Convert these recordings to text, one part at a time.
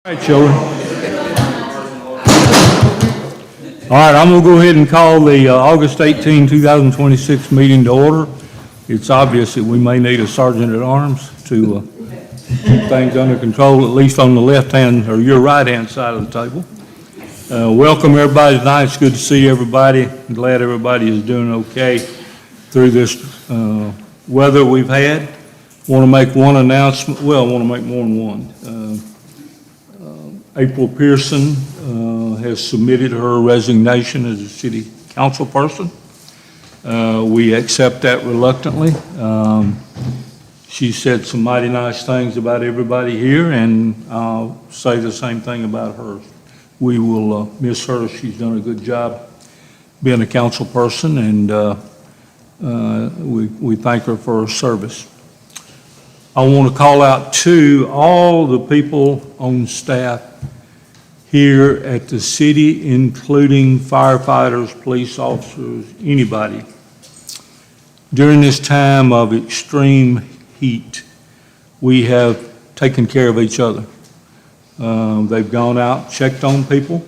All right, children. All right, I'm going to go ahead and call the August 18, 2026 meeting to order. It's obvious that we may need a sergeant at arms to keep things under control, at least on the left-hand or your right-hand side of the table. Welcome, everybody, tonight. It's good to see everybody. I'm glad everybody is doing okay through this weather we've had. Want to make one announcement. Well, I want to make more than one. April Pearson has submitted her resignation as a city council person. We accept that reluctantly. She said some mighty nice things about everybody here, and I'll say the same thing about her. We will miss her. She's done a good job being a council person, and we thank her for her service. I want to call out to all the people on staff here at the city, including firefighters, police officers, anybody. During this time of extreme heat, we have taken care of each other. They've gone out, checked on people,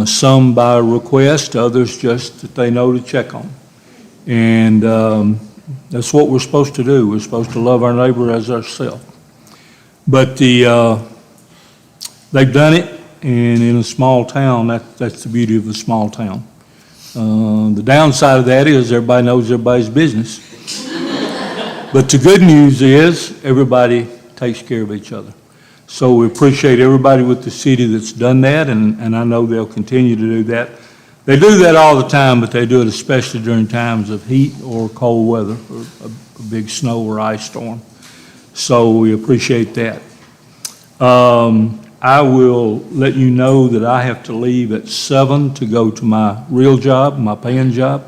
some by request, others just that they know to check on. And that's what we're supposed to do. We're supposed to love our neighbor as ourselves. But they've done it, and in a small town, that's the beauty of a small town. The downside of that is everybody knows everybody's business. But the good news is everybody takes care of each other. So we appreciate everybody with the city that's done that, and I know they'll continue to do that. They do that all the time, but they do it especially during times of heat or cold weather, or a big snow or ice storm. So we appreciate that. I will let you know that I have to leave at 7 to go to my real job, my paying job.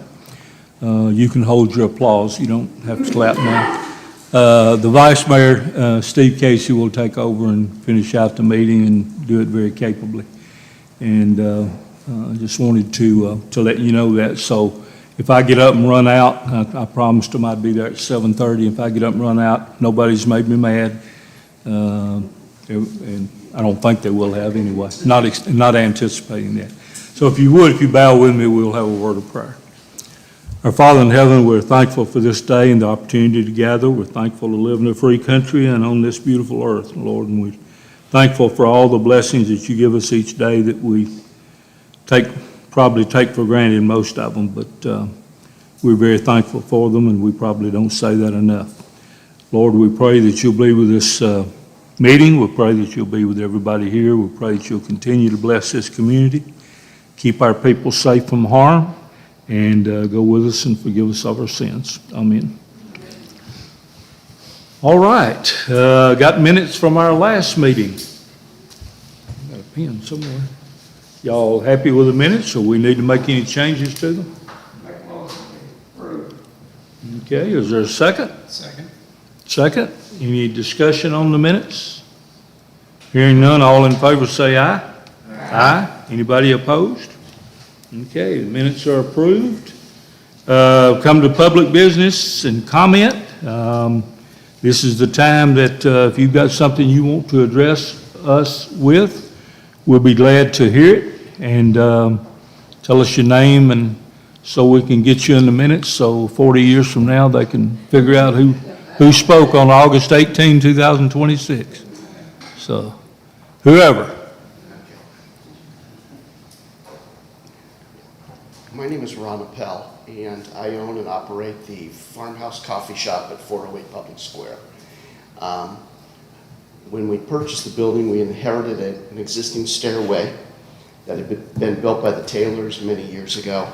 You can hold your applause. You don't have to clap now. The Vice Mayor, Steve Casey, will take over and finish out the meeting and do it very capably. And I just wanted to let you know that. So if I get up and run out, I promised them I'd be there at 7:30. If I get up and run out, nobody's made me mad. And I don't think they will have anyway, not anticipating that. So if you bow with me, we'll have a word of prayer. Our Father in heaven, we're thankful for this day and the opportunity to gather. We're thankful to live in a free country and on this beautiful earth, Lord, and we're thankful for all the blessings that you give us each day that we probably take for granted, most of them, but we're very thankful for them, and we probably don't say that enough. Lord, we pray that you'll be with this meeting. We pray that you'll be with everybody here. We pray that you'll continue to bless this community, keep our people safe from harm, and go with us and forgive us of our sins. Amen. All right, got minutes from our last meeting. Got a pen somewhere. Y'all happy with the minutes, or we need to make any changes to them? Okay, is there a second? Second. Any discussion on the minutes? Hearing none, all in favor say aye. Aye. Anybody opposed? Okay, the minutes are approved. Come to public business and comment. This is the time that if you've got something you want to address us with, we'll be glad to hear it, and tell us your name, and so we can get you in the minutes, so 40 years from now they can figure out who spoke on August 18, 2026. So, whoever. My name is Ron Appel, and I own and operate the Farmhouse Coffee Shop at 408 Public Square. When we purchased the building, we inherited an existing stairway that had been built by the Taylors many years ago.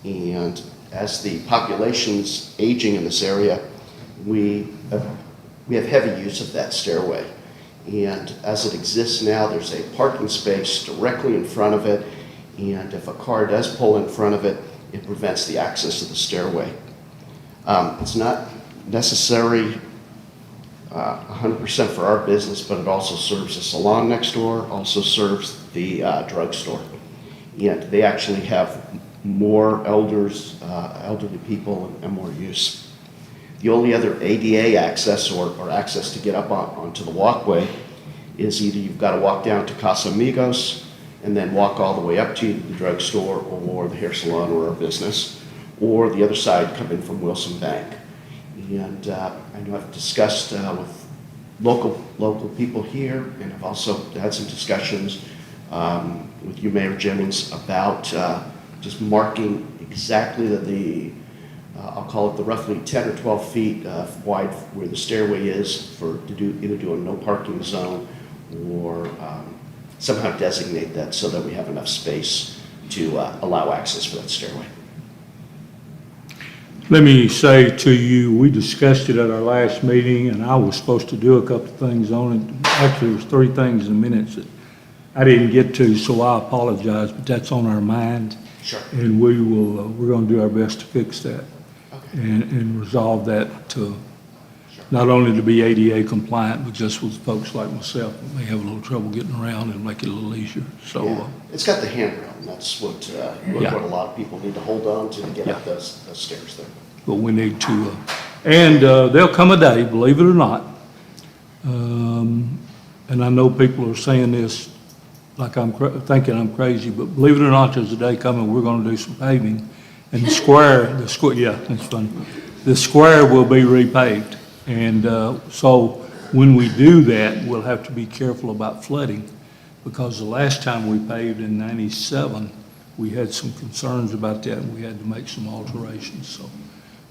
And as the population's aging in this area, we have heavy use of that stairway. And as it exists now, there's a parking space directly in front of it. And if a car does pull in front of it, it prevents the access to the stairway. It's not necessary 100% for our business, but it also serves a salon next door, also serves the drugstore. And they actually have more elderly people and more use. The only other ADA access or access to get up onto the walkway is either you've got to walk down to Casa Amigos and then walk all the way up to the drugstore or the hair salon or our business, or the other side, come in from Wilson Bank. And I know I've discussed with local people here, and I've also had some discussions with you, Mayor Jennings, about just marking exactly I'll call it the roughly 10 or 12 feet wide where the stairway is to either do a no parking zone or somehow designate that so that we have enough space to allow access for that stairway. Let me say to you, we discussed it at our last meeting, and I was supposed to do a couple of things on it. Actually, there was 3 things in minutes that I didn't get to, so I apologize, but that's on our mind. Sure. And we're going to do our best to fix that. Okay. And resolve that to, Sure. not only to be ADA compliant, but just with folks like myself that may have a little trouble getting around and make it a little easier. So, Yeah. It's got the handrail, and that's what Yeah. a lot of people need to hold on to get Yeah. up those stairs there. but we need to, and there'll come a day, believe it or not, and I know people are saying this like thinking I'm crazy, but believe it or not, there's a day coming, we're gonna do some paving, and the square, yeah, that's funny. The square will be repaved, and so when we do that, we'll have to be careful about flooding, because the last time we paved in '97, we had some concerns about that, and we had to make some alterations, so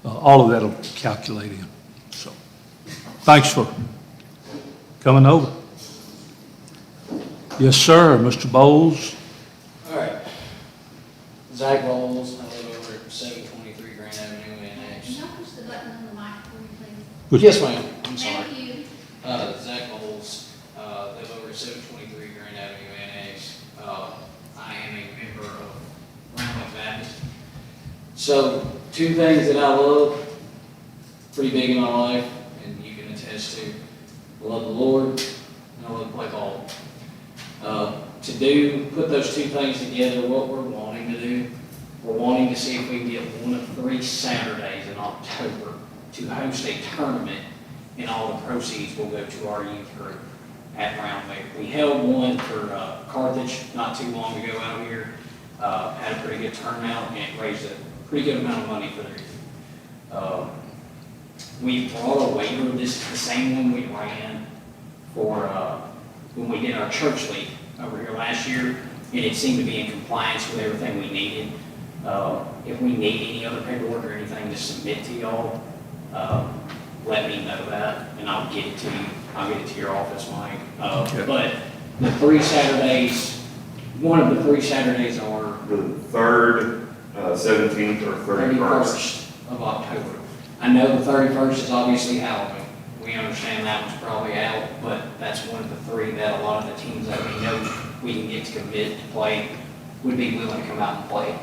all of that'll calculate in, so. Thanks for coming over. Yes, sir, Mr. Bowles. All right. Zach Bowles, I live over at 723 Grand Avenue, Annex. Can you push the button on the mic for me, please? Good. Yes, ma'am. I'm sorry. Thank you. Zach Bowles, live over at 723 Grand Avenue, Annex. I am a member of Round Baptist. So, 2 things that I love, pretty big in my life, and you can attest to. I love the Lord, and I love to play ball. Put those 2 things together, what we're wanting to do, we're wanting to see if we can get one of 3 Saturdays in October to host a tournament, and all the proceeds will go to our youth group at Round Lake. We held one for Carthage not too long ago out here, had a pretty good turnout, and it raised a pretty good amount of money for their youth. We brought a waiver. This is the same one we ran for when we did our church league over here last year, and it seemed to be in compliance with everything we needed. If we need any other paperwork or anything to submit to y'all, let me know that, and I'll get it to you. I'll get it to your office, Mike. Okay. But the 3 Saturdays, one of the 3 Saturdays are The 3rd, 17th, or 31st. 31st of October. I know the 31st is obviously Halloween. We understand that one's probably out, but that's one of the 3 that a lot of the teams that we know we can get to commit to play would be willing to come out and play.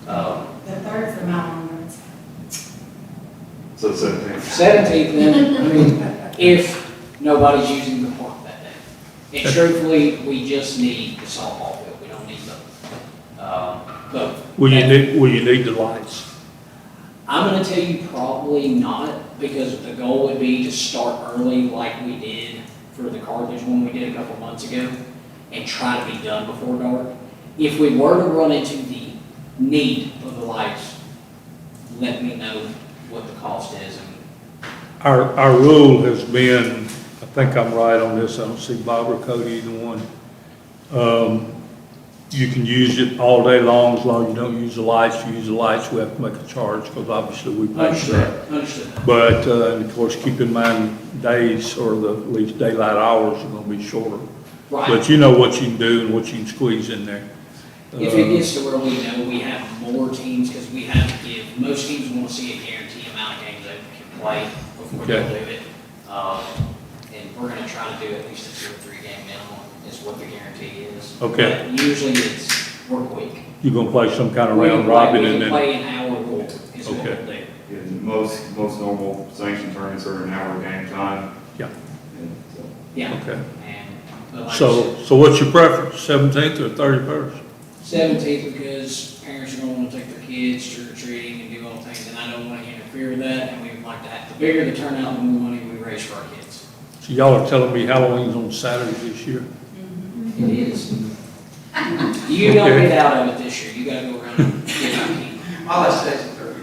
The third's the Mount Honors. So 17th. 17th then, I mean, if nobody's using the park that day. And truthfully, we just need the softball field. We don't need both. Will you need the lights? I'm gonna tell you probably not, because the goal would be to start early like we did for the Carthage one we did a couple months ago, and try to be done before dark. If we were to run into the need of the lights, let me know what the cost is. Our rule has been, I think I'm right on this, I don't see Bob or Cody either one. You can use it all day long as you don't use the lights. You use the lights, we have to make a charge, because obviously we pay for that. Understood. But, and of course, keep in mind, days, or at least daylight hours are gonna be shorter. Right. But you know what you can do and what you can squeeze in there. If it gets to where we know we have more teams, because we have to give, most teams want to see a guaranteed amount of games they can play before they Okay. do it. And we're gonna try to do at least a 2 or 3 game minimum is what the guarantee is. Okay. But usually we're quick. You're gonna play some kind of We can round play- robin we and can then, play an hour rule is what Okay. we'll do. And most normal sanctioned tournaments are an hour game time. yeah, And so, Yeah. okay. But like I So what's your preference, 17th or 31st? 17th, because parents are gonna wanna take their kids trick or treating and do all things, and I don't wanna interfere with that, and we would like to have, the bigger the turnout, the more money we raise for our kids. So y'all are telling me Halloween's on Saturday this year? It is. You don't Okay. get out of it this year, you gotta go around and get out and eat. I'll let Stacy through.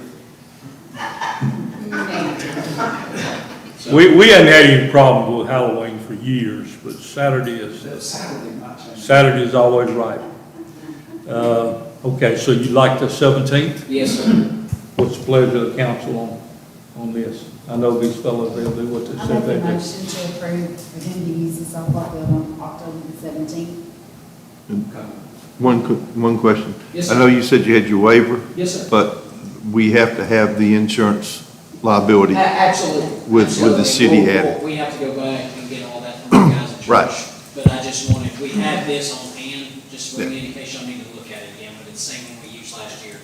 So- We hadn't had any problems with Halloween for years, but Saturday Saturday might change. Saturday is always right. Okay, so you like the 17th? Yes, sir. What's the pleasure of the council on this? I know these fellows, they'll do what they I said make a they do. motion to approve for him to use the softball field on October the 17th. One question. Yes, I sir. know you said you had your waiver, Yes, sir. but we have to have the insurance liability. Absolutely. With Absolutely. the city We'll- added. We have to go back and get all that from the guys at church. Right. But I just wanted, we have this on hand, just for me in case y'all need to look at it again, but it's the same one we used last year.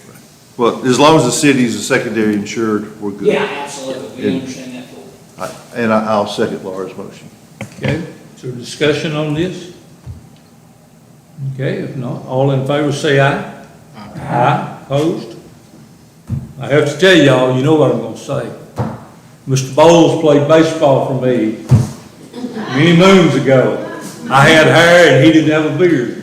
Well, as long as the city is a secondary insured, we're good. Yeah, absolutely, we And- understand that fully. Right. And I'll second Laura's motion. Okay, is there discussion on this? Okay, if not, all in favor say aye. Aye. Opposed? I have to tell y'all, you know what I'm gonna say. Mr. Bowles played baseball for me many moons ago. I had hair and he didn't have a beard.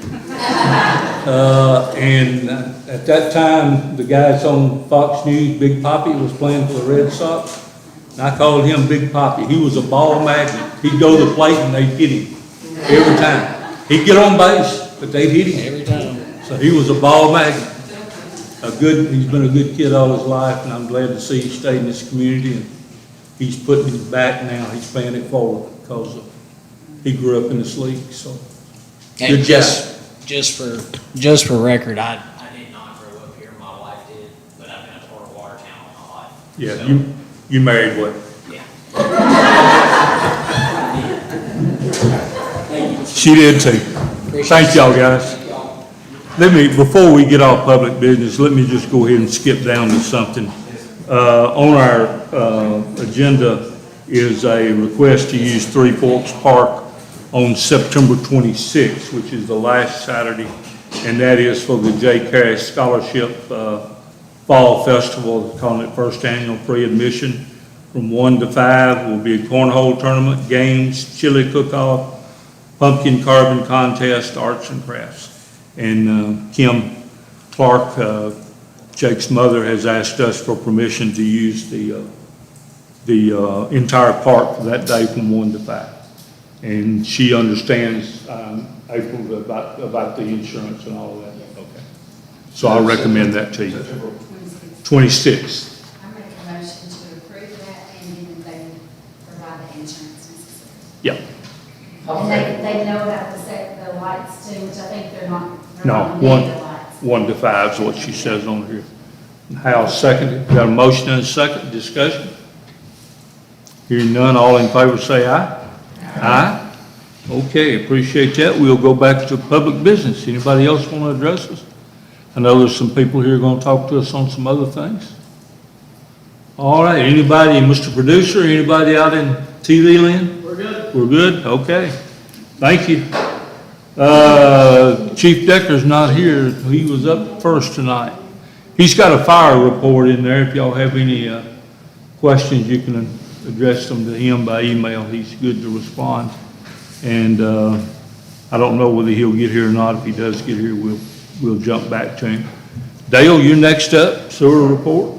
And at that time, the guys on Fox News, Big Poppy, was playing for the Red Sox. And I called him Big Poppy. He was a ball magnet. He'd go to the plate and they'd hit him every time. He'd get on base, but they'd hit him. Every time. So he was a ball magnet. He's been a good kid all his life, and I'm glad to see he stayed in this community, and he's putting it back now, he's paying it forward, because he grew up in this league, so. And Good job. just for record, I did not grow up here, my wife did, but I've been a part of Watertown all my life. Yeah, So, you married what? Yeah. Thank you. She did too. Appreciate Thank it. y'all, guys. Thank y'all. Before we get off public business, let me just go ahead and skip down to something. On our, agenda is a request to use Three Forks Park on September 26th, which is the last Saturday, and that is for the J. Carey Scholarship, Fall Festival, they're calling it first annual free admission from 1 to 5. Will be a cornhole tournament, games, chili cook-off, pumpkin carving contest, arts and crafts. And Kim Clark, Jake's mother, has asked us for permission to use the entire park for that day from 1 to 5. And she understands, April, about the insurance and all of that. Okay. So I recommend that to you. 26th. I make a motion to approve that and then they provide the insurance necessary. Yeah. And they know about the lights too, which I think they're not No, negative lights. 1 to 5 is what she says on here. Hal seconded. Got a motion and a second. Discussion? Hearing none, all in favor say aye. Aye. Okay, appreciate that. We'll go back to public business. Anybody else want to address us? I know there's some people here going to talk to us on some other things. All right, anybody, Mr. Producer, anybody out in TV land? We're good. We're good? Okay. Thank you. Chief Decker's not here. He was up first tonight. He's got a fire report in there. If y'all have any questions, you can address them to him by email. He's good to respond. And I don't know whether he'll get here or not. If he does get here, we'll jump back to him. Dale, you're next up. Sewer report.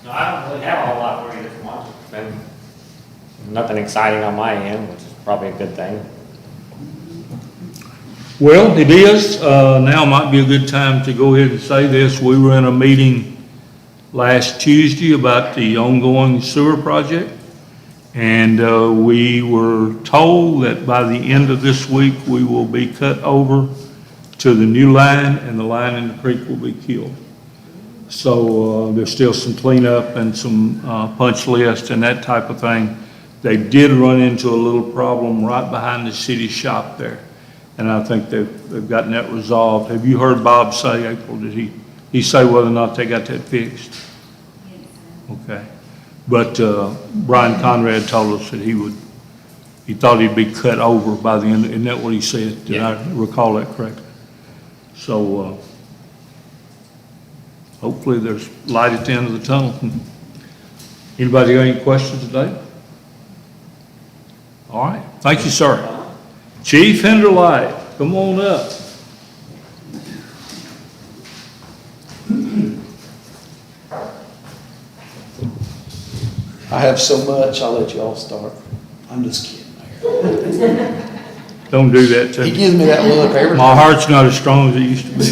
No, I don't really have a whole lot for you this month. It's been nothing exciting on my end, which is probably a good thing. Well, it is. Now might be a good time to go ahead and say this. We were in a meeting last Tuesday about the ongoing sewer project. And we were told that by the end of this week, we will be cut over to the new line and the line in the creek will be killed. So there's still some cleanup and some punch list and that type of thing. They did run into a little problem right behind the city shop there. And I think they've gotten that resolved. Have you heard Bob say, April, did he say whether or not they got that fixed? Okay. But Brian Conrad told us that he thought he'd be cut over by the end. Isn't that what he said? Did I recall that correctly? So hopefully there's light at the end of the tunnel. Anybody got any questions today? All right, thank you, sir. Chief Henderlight, come on up. I have so much, I'll let you all start. I'm just kidding, Mayor. Don't do that to He me. gives me that look every My time. heart's not as strong as it used to be.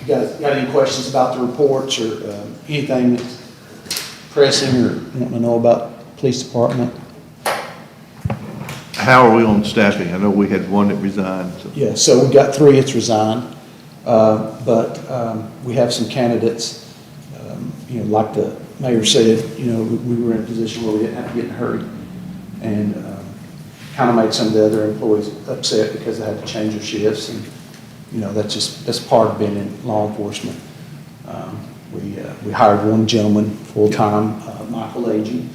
You guys got any questions about the reports or anything that's pressing or wanting to know about the police department? How are we on staffing? I know we had one that resigned, so. Yeah, so we got 3 that's resigned, but we have some candidates. Like the mayor said, we were in a position where we didn't have to get in a hurry, and kind of made some of the other employees upset because they had to change their shifts, and that's part of being in law enforcement. We hired one gentleman full-time, Michael Agee.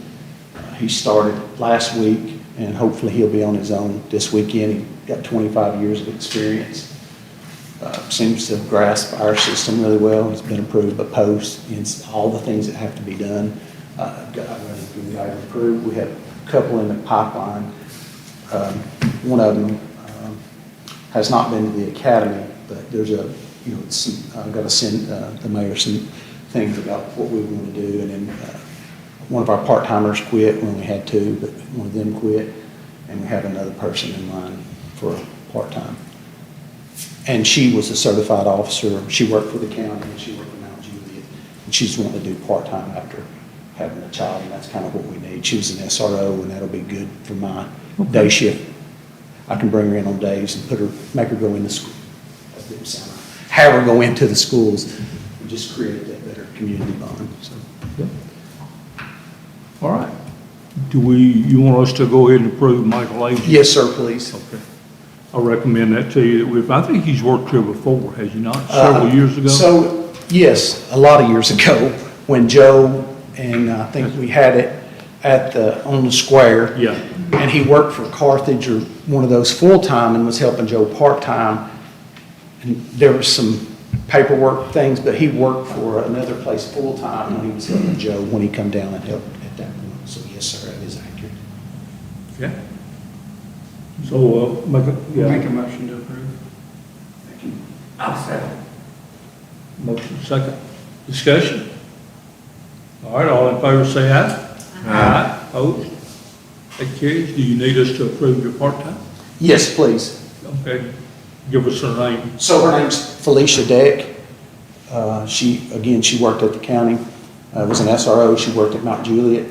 He started last week, and hopefully he'll be on his own this weekend. He got 25 years of experience. Seems to grasp our system really well. He's been approved by post and all the things that have to be done. Got approved. We have a couple in the pipeline. One of them has not been to the academy, but there's I've got to send the mayor some things about what we want to do. And then one of our part-timers quit. We only had 2, but one of them quit. And we have another person in line for part-time. And she was a certified officer. She worked for the county and she worked for Mount Juliet. And she's wanting to do part-time after having a child, and that's kind of what we need. She was an SRO, and that'll be good for my day shift. I can bring her in on days and make her go into school. That didn't sound right. Have her go into the schools and just create that better community bond. So. All right. You want us to go ahead and approve Michael Agee? Yes, sir, please. Okay. I recommend that to you. I think he's worked here before, has he not? Several years ago? So, yes, a lot of years ago, when Joe, and I think we had it on the square. Yeah. And he worked for Carthage or one of those full-time and was helping Joe part-time. And there was some paperwork things, but he worked for another place full-time when he was helping Joe when he come down and helped at that point. So, yes, sir, that is accurate. Yeah. So, make a motion to approve. Thank you. I'll second. motion second. Discussion? All right, all in favor say aye. Aye. Opposed? That carries. Do you need us to approve your part-time? Yes, please. Okay. Give us her name. So her name's Felicia Deck. She worked at the county, was an SRO. She worked at Mount Juliet.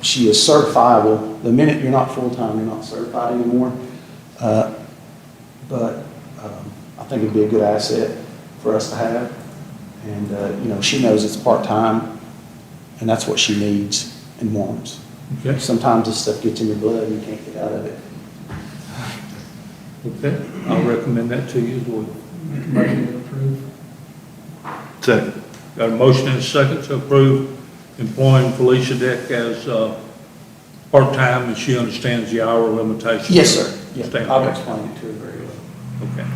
She is certifiable. The minute you're not full-time, you're not certified anymore. But I think it'd be a good asset for us to have. And, she knows it's part-time, and that's what she needs and wants. Okay. Sometimes this stuff gets in your blood and you can't get out of it. Okay. I'll recommend that to you as well. Motion to approve. Second. Got a motion and a second to approve employing Felicia Deck as part-time, and she understands the hour limitation. Yes, sir. Yeah, Stand I've by. explained it to her very well. Okay.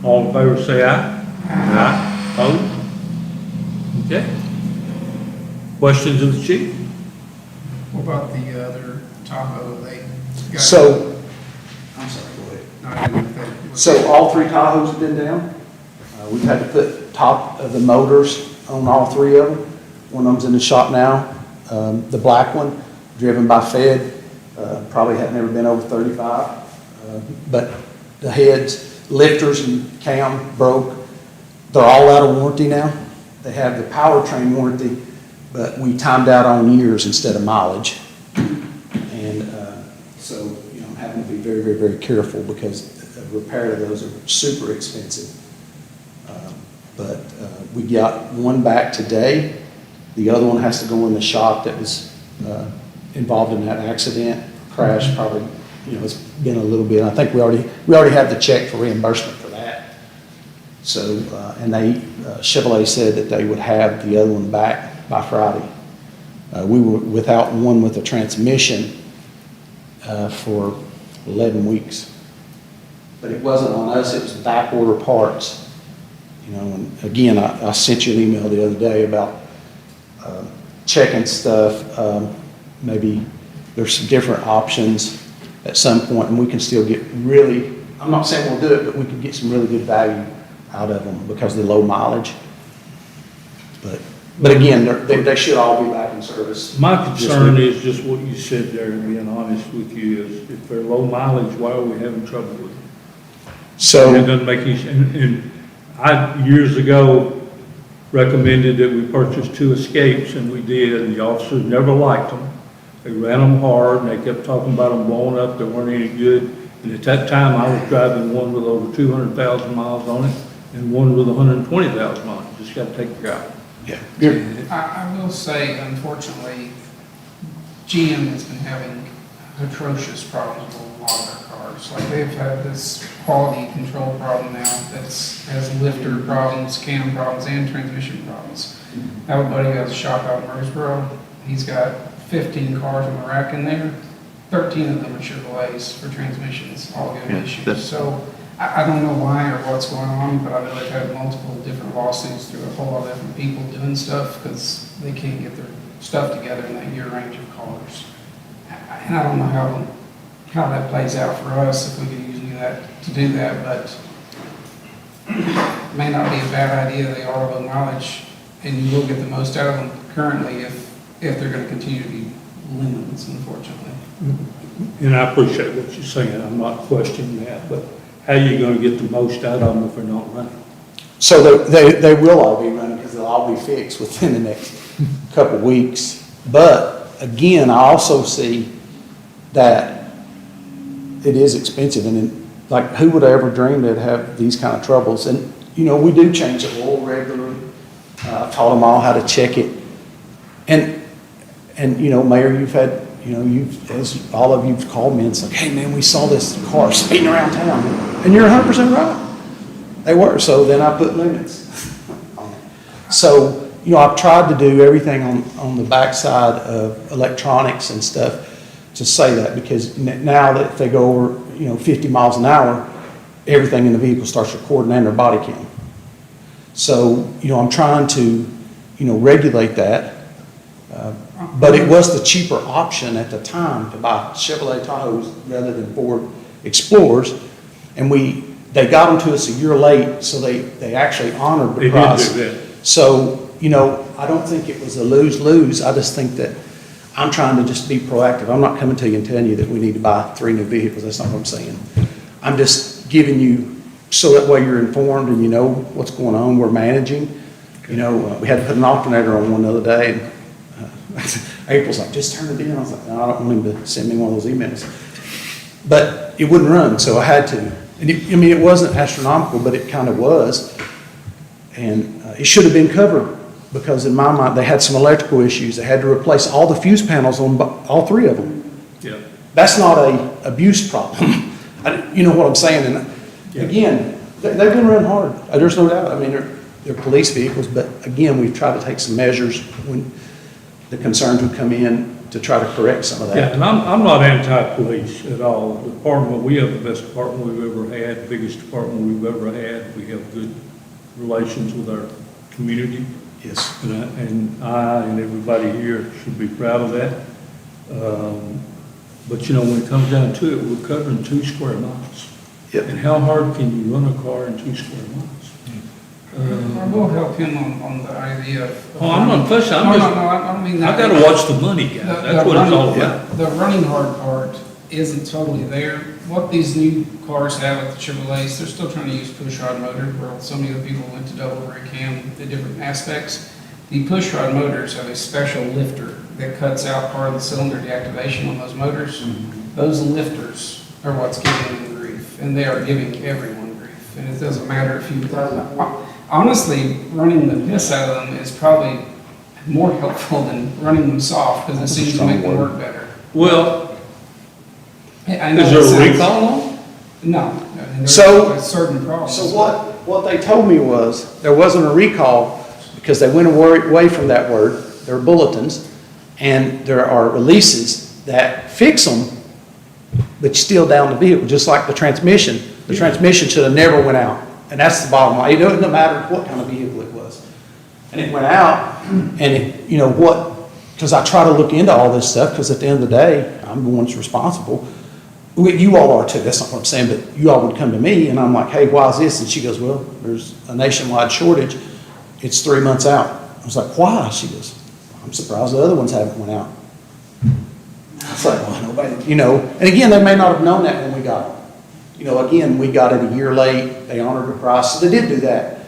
All in favor say aye. Aye. Opposed? Okay. Questions of the chief? What about the other Tahoe they got? So, I'm sorry, go ahead. No, I didn't think- So all 3 Tahoes have been down. We've had to put top of the motors on all 3 of them. One of them's in the shop now. The black one, driven by Fed, probably had never been over 35. But the heads, lifters and cam broke. They're all out of warranty now. They have the powertrain warranty, but we timed out on years instead of mileage. And so, I'm having to be very, very, very careful because the repair of those are super expensive. But we got one back today. The other one has to go in the shop that was involved in that accident, crash probably, it's been a little bit. I think we already have the check for reimbursement for that. So, and Chevrolet said that they would have the other one back by Friday. We were without one with a transmission for 11 weeks. But it wasn't on us, it was back order parts. And again, I sent you an email the other day about checking stuff. Maybe there's some different options at some point, and we can still get really, I'm not saying we'll do it, but we can get some really good value out of them because of the low mileage. But again, they should all be back in service. My concern is just what you said there, being honest with you, is if they're low mileage, why are we having trouble with them? So. It doesn't make any sense. And I, years ago, recommended that we purchase 2 Escapes, and we did, and the officers never liked them. They ran them hard, and they kept talking about them blowing up, they weren't any good. And at that time, I was driving one with over 200,000 miles on it, and one with 120,000 miles. Just got to take care of it. Yeah. I will say, unfortunately, GM has been having atrocious problems with a lot of their cars. Like, they've had this quality control problem now has lifter problems, cam problems, and transmission problems. I have a buddy who has a shop out in Murfreesboro. He's got 15 cars on the rack in there. 13 of them are Chevrolets for transmissions, all giving issues. So I don't know why or what's going on, but I know they've had multiple different lawsuits through a whole lot of different people doing stuff because they can't get their stuff together in that year range of cars. And I don't know how that plays out for us, if we could use that to do that, but it may not be a bad idea. They are low mileage, and you will get the most out of them currently if they're going to continue to be lemons, unfortunately. And I appreciate what you're saying, I'm not questioning that, but how are you going to get the most out of them if they're not running? So they will all be running because they'll all be fixed within the next couple of weeks. But again, I also see that it is expensive, and like, who would ever dream they'd have these kind of troubles? And you know, we do change the oil regularly. I've taught them all how to check it, and you know, Mayor, you've had, you know, as all of you've called me and said, hey man, we saw this car speeding around town, and you're 100% right. They were. So then I put limits on it. So you know, I've tried to do everything on the backside of electronics and stuff to say that, because now that if they go over, you know, 50 miles an hour, everything in the vehicle starts recording and their body cam. So, you know, I'm trying to, you know, regulate that. But it was the cheaper option at the time to buy Chevrolet Tahoes rather than Ford Explorers. And they got them to us a year late, so they actually honored the price. They did do that. So, you know, I don't think it was a lose-lose. I just think that I'm trying to just be proactive. I'm not coming to you and telling you that we need to buy 3 new vehicles. That's not what I'm saying. I'm just giving you, so that way you're informed and you know what's going on. We're managing. You know, we had to put an alternator on one the other day. And, April's like, just turn it in. I was like, no, I don't want him to send me one of those emails. But it wouldn't run, so I had to. And I mean, it wasn't astronomical, but it kind of was. And it should have been covered, because in my mind, they had some electrical issues. They had to replace all the fuse panels on all 3 of them. Yeah. That's not a abuse problem. You know what I'm saying? And again, they've been run hard. There's no doubt. I mean, they're police vehicles, but again, we've tried to take some measures when the concerns would come in to try to correct some of that. Yeah, and I'm not anti-police at all. The department, we have the best department we've ever had, biggest department we've ever had. We have good relations with our community. Yes. And I and everybody here should be proud of that. But you know, when it comes down to it, we're covering 2 square miles. Yep. And how hard can you run a car in 2 square miles? I will help him on the idea of. Oh, I'm not fussing, No, I don't mean that. I gotta watch the money, guys. That's what it's all about. The running hard part isn't totally there. What these new cars have with the Chevrolets, they're still trying to use push rod motor, where so many of the people went to double brake cam, the different aspects. The push rod motors have a special lifter that cuts out part of the cylinder deactivation on those motors. Those lifters are what's giving them grief, and they are giving everyone grief. And it doesn't matter if you, honestly, running the piss out of them is probably more helpful than running them soft, because it seems to make them work better. Well, I know is it there a sounds- recall on them? No. I mean, So- there's certain problems. So what they told me was, there wasn't a recall because they went away from that word. There are bulletins, and there are releases that fix them, but still down the vehicle, just like the transmission. The transmission should have never went out, and that's the bottom line. It doesn't matter what kind of vehicle it was. And it went out, And it, you know, because I try to look into all this stuff, because at the end of the day, I'm the one that's responsible. You all are too, that's not what I'm saying, but you all would come to me and I'm like, hey, why is this? And she goes, well, there's a nationwide shortage. It's 3 months out. I was like, why? She goes, I'm surprised the other ones haven't went out. I was like, well, nobody, you know, and again, they may not have known that when we got them. You know, again, we got it a year late, they honored the price, so they did do that.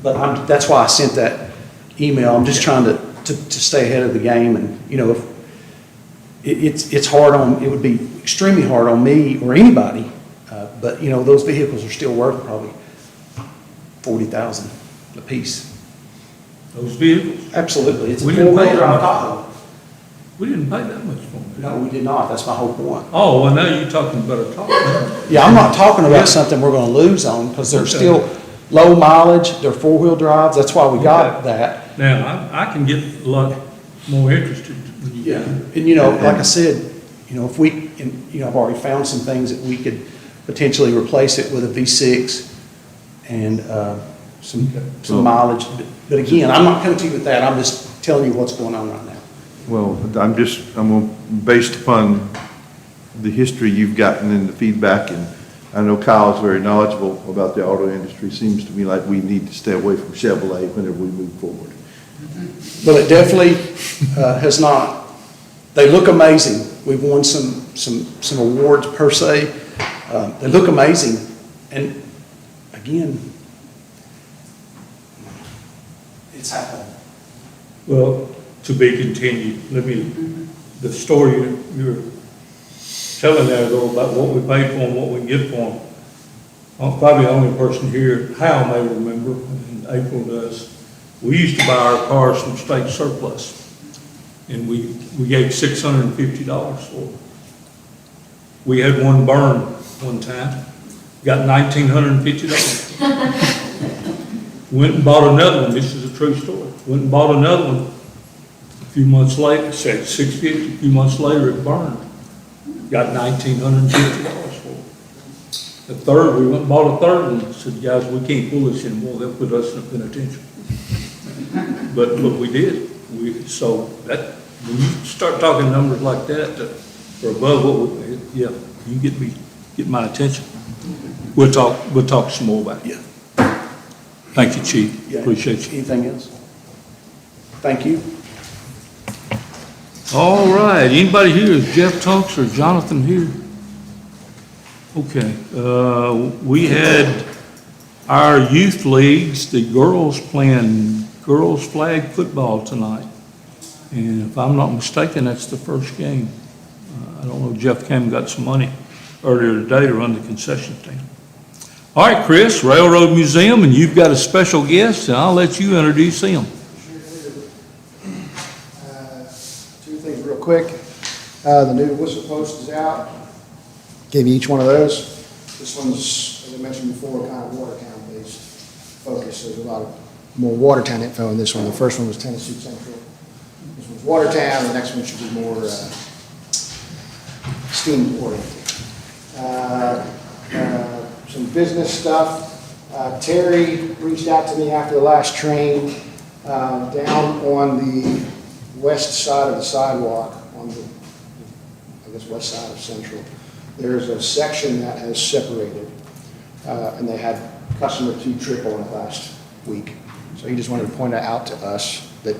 But that's why I sent that email. I'm just trying to stay ahead of the game, and, you know, if it's hard on, it would be extremely hard on me or anybody, but, you know, those vehicles are still worth probably $40,000 a piece. Those vehicles, Absolutely, it's a We didn't four-wheel pay drive that much. Tahoe. we didn't pay that much for them. No, we did not, that's my whole point. Oh, well, now you're talking about a Tahoe. Yeah, I'm not talking Yeah. about something we're gonna lose on, because they're Okay. still low mileage, they're four-wheel drives, that's why we got Okay. that. Now, I can get a lot more interested when you. Yeah, and you know, like I said, you know, if we, and, you know, I've already found some things that we could potentially replace it with a V6 and some mileage. But again, I'm not coming to you with that, I'm just telling you what's going on right now. Well, based upon the history you've gotten and the feedback, and I know Kyle's very knowledgeable about the auto industry, seems to me like we need to stay away from Chevrolet whenever we move forward. Well, it definitely has not. They look amazing. We've won some awards per se. They look amazing. And again, it's happening. Well, to be continued, the story you're telling there though about what we paid for them, what we can get for them. I'm probably the only person here, Hal may remember, and April does. We used to buy our cars from state surplus, and we gave $650 for them. We had one burn one time, got $1,950. Went and bought another one, this is a true story. Went and bought another one. A few months later, said $650, a few months later it burned. Got $1,950 for it. The third, we went and bought a third one, said, guys, we can't pull this anymore, they'll put us in a penitentiary. But we did. So that, when you start talking numbers like that, are above what we, yeah, you get my attention. We'll talk some more about it. Yeah. Thank you, Chief. Yeah. Appreciate you. Anything else? Thank you. All right, anybody here? Is Jeff Tunks or Jonathan here? Okay, we had our youth leagues, the girls playing girls flag football tonight. And if I'm not mistaken, that's the first game. I don't know, Jeff came got some money earlier today to run the concession stand. All right, Chris, Railroad Museum, and you've got a special guest, and I'll let you introduce him. Two things real quick. The new whistle post is out. Gave you each one of those. This one's, as I mentioned before, kind of Watertown based focus. There's a lot of more Watertown info in this one. The first one was Tennessee Central. This one's Watertown. The next one should be more steam oriented. Some business stuff. Terry reached out to me after the last train down on the west side of the sidewalk, on the, I guess, west side of Central. There's a section that has separated, and they had customer 2 trip on it last week. So he just wanted to point it out to us that,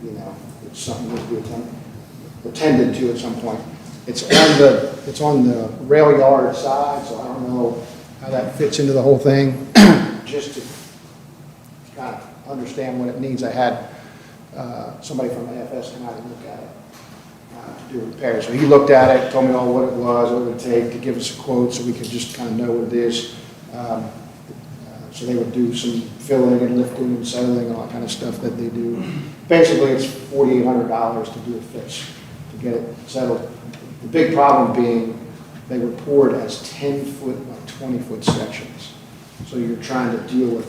you know, it's something that we attended to at some point. It's on the rail yard side, so I don't know how that fits into the whole thing. Just to kind of understand what it needs, I had somebody from AFS come out and look at it to do repairs. So he looked at it, told me all what it was, what it would take to give us a quote so we could just kind of know what it is. So they would do some filling and lifting and settling and all that kind of stuff that they do. Basically, it's $4,800 to do a fix, to get it settled. The big problem being they were poured as 10-foot by 20-foot sections. So you're trying to deal with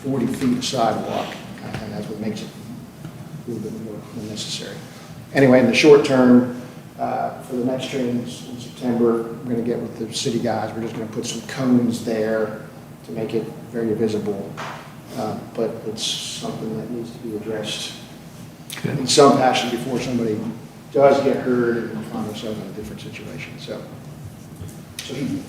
40 feet of sidewalk, and that's what makes it a little bit more unnecessary. Anyway, in the short term, for the next trains in September, we're going to get with the city guys. We're just going to put some cones there to make it very visible. But it's something that needs to be addressed Okay. in some fashion before somebody does get hurt and find themselves in a different situation, so. So he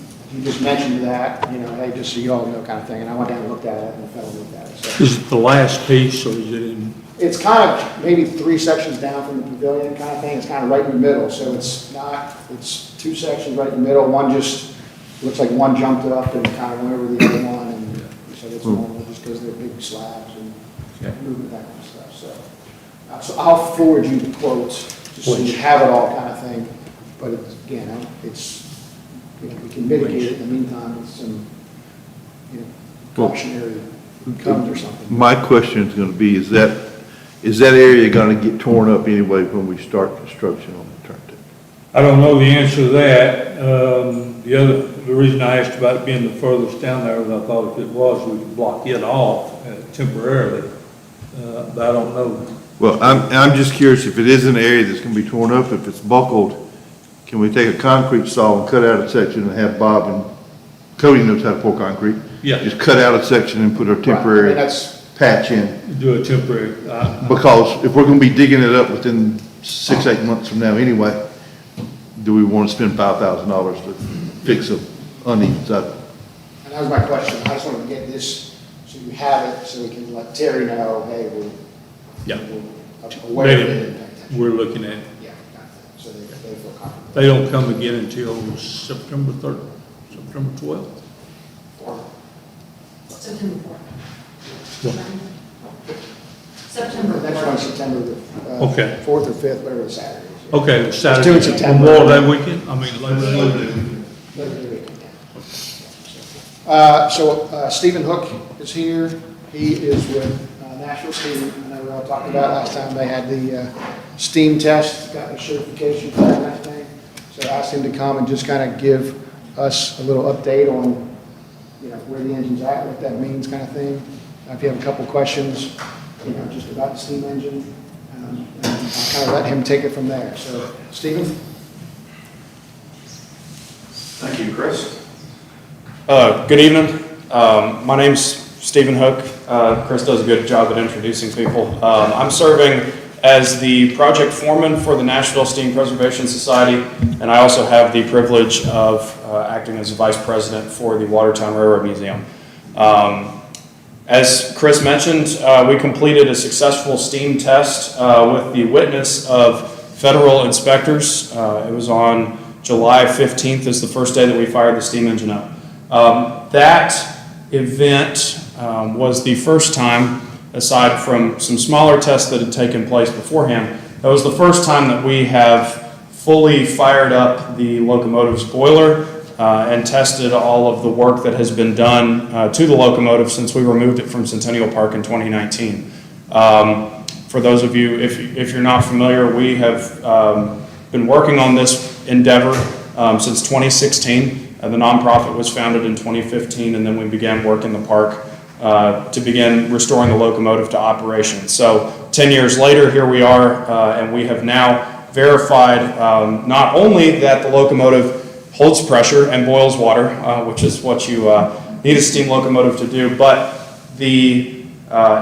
just mentioned that, hey, just so you all know kind of thing, and I went down and looked at it, and the fellow looked at it, so. Is it the last piece, or is it in, It's kind of maybe 3 sections down from the pavilion kind of thing, it's kind of right in the middle, so it's not, it's 2 sections right in the middle, one just, looks like one jumped up and kind of went over the other one, and so it's normal, just because they're big slabs and movement, that kind of stuff, so. So I'll forward you the quotes, just so you have it all kind of thing, but it's, again, it's, we can mitigate it in the meantime with some, cautionary cones or something. My question is gonna be, is that area gonna get torn up anyway when we start construction on the turntable? I don't know the answer to that. The reason I asked about it being the furthest down there is I thought if it was, we could block it off temporarily. But I don't know. Well, I'm just curious, if it is an area that's gonna be torn up, if it's buckled, can we take a concrete saw and cut out a section and have Bob and Cody knows how to pour concrete? Yeah. Just cut out a section and put a Right, I temporary mean, that's, patch in. Do a temporary, Because if we're gonna be digging it up within 6-8 months from now anyway, do we wanna spend $5,000 to fix a uneven side? and that was my question, I just wanted to get this, so you have it, so we can let Terry know, hey, we're aware of it. we're looking at. Yeah, got that. So they feel comfortable. They don't come again until September 3rd, September 12th. September 4th. September The next 4th. one's September the Okay. 4th or 5th, whatever the Saturday is. Okay, Let's Saturday, do it September. Memorial Day weekend, Labor Day weekend. Labor Day weekend, So Stephen Hook is here. He is with Nashville Steam. I know we all talked about last time they had the steam test, got a certification for that kind of thing. So I asked him to come and just kind of give us a little update on, where the engine's at, what that means kind of thing. If you have a couple questions, just about the steam engine, and I'll kind of let him take it from there. So, Stephen? Thank you, Chris. Good evening. My name's Stephen Hook. Chris does a good job at introducing people. I'm serving as the project foreman for the Nashville Steam Preservation Society, and I also have the privilege of acting as vice president for the Watertown Railroad Museum. As Chris mentioned, we completed a successful steam test with the witness of federal inspectors. It was on July 15th is the first day that we fired the steam engine up. That event was the first time, aside from some smaller tests that had taken place beforehand, that was the first time that we have fully fired up the locomotive's boiler and tested all of the work that has been done to the locomotive since we removed it from Centennial Park in 2019. For those of you, if you're not familiar, we have been working on this endeavor since 2016. The nonprofit was founded in 2015, and then we began work in the park to begin restoring the locomotive to operation. So 10 years later, here we are, and we have now verified not only that the locomotive holds pressure and boils water, which is what you need a steam locomotive to do, but the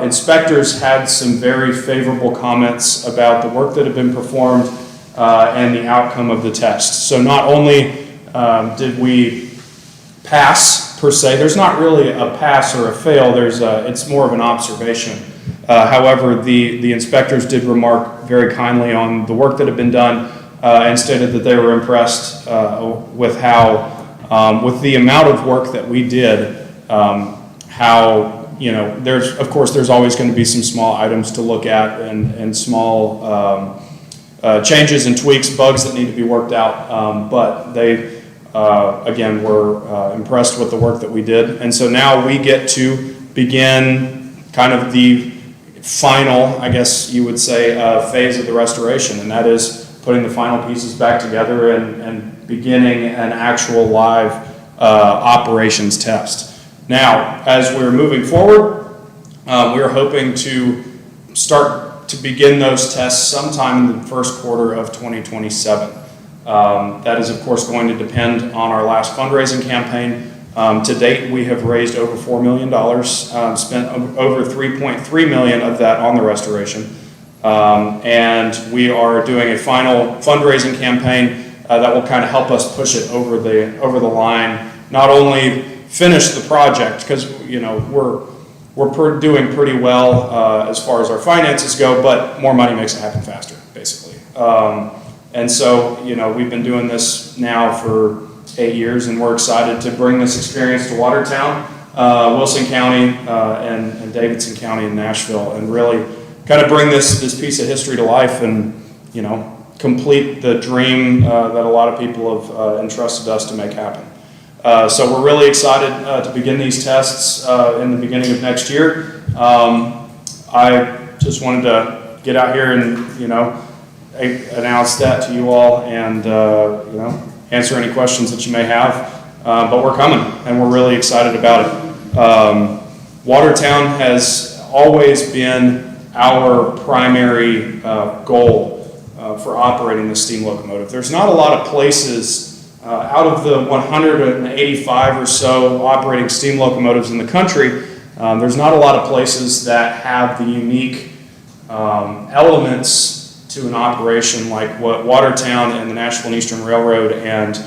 inspectors had some very favorable comments about the work that had been performed and the outcome of the test. So not only did we pass, per se, there's not really a pass or a fail, it's more of an observation. However, the inspectors did remark very kindly on the work that had been done and stated that they were impressed with how, with the amount of work that we did, how, there's always going to be some small items to look at and small changes and tweaks, bugs that need to be worked out, but they, again, were impressed with the work that we did. And so now we get to begin kind of the final, I guess you would say, phase of the restoration, and that is putting the final pieces back together and beginning an actual live operations test. Now, as we're moving forward, we're hoping to start to begin those tests sometime in the first quarter of 2027. That is, of course, going to depend on our last fundraising campaign, To date, we have raised over $4 million, spent over $3.3 million of that on the restoration. And we are doing a final fundraising campaign that will kind of help us push it over the line. Not only finish the project, because we're doing pretty well as far as our finances go, but more money makes it happen faster, basically. And so, we've been doing this now for 8 years, and we're excited to bring this experience to Watertown, Wilson County, and Davidson County in Nashville, and really kind of bring this piece of history to life and, complete the dream that a lot of people have entrusted us to make happen. So we're really excited to begin these tests in the beginning of next year. I just wanted to get out here and, announce that to you all and, answer any questions that you may have. But we're coming, and we're really excited about it. Watertown has always been our primary goal for operating the steam locomotive. There's not a lot of places out of the 185 or so operating steam locomotives in the country. There's not a lot of places that have the unique elements to an operation like what Watertown and the Nashville and Eastern Railroad and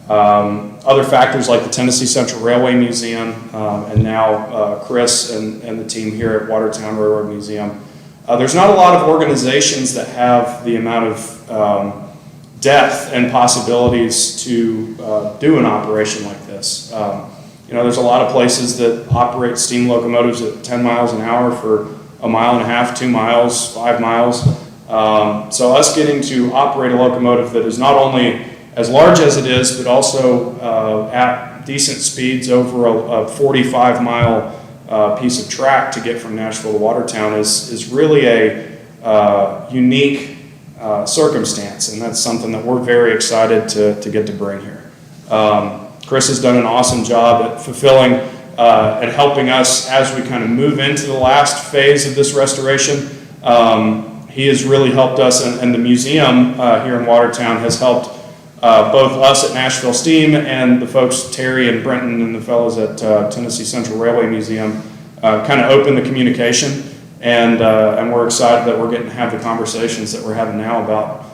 other factors like the Tennessee Central Railway Museum and now Chris and the team here at Watertown Railroad Museum. There's not a lot of organizations that have the amount of depth and possibilities to do an operation like this. There's a lot of places that operate steam locomotives at 10 miles an hour for a mile and a half, 2 miles, 5 miles. So us getting to operate a locomotive that is not only as large as it is, but also at decent speeds over a 45-mile piece of track to get from Nashville to Watertown is really a unique circumstance, and that's something that we're very excited to get to bring here. Chris has done an awesome job at fulfilling and helping us as we kind of move into the last phase of this restoration. He has really helped us, and the museum here in Watertown has helped both us at Nashville Steam and the folks, Terry and Brenton and the fellows at Tennessee Central Railway Museum, kind of open the communication, and we're excited that we're getting to have the conversations that we're having now about,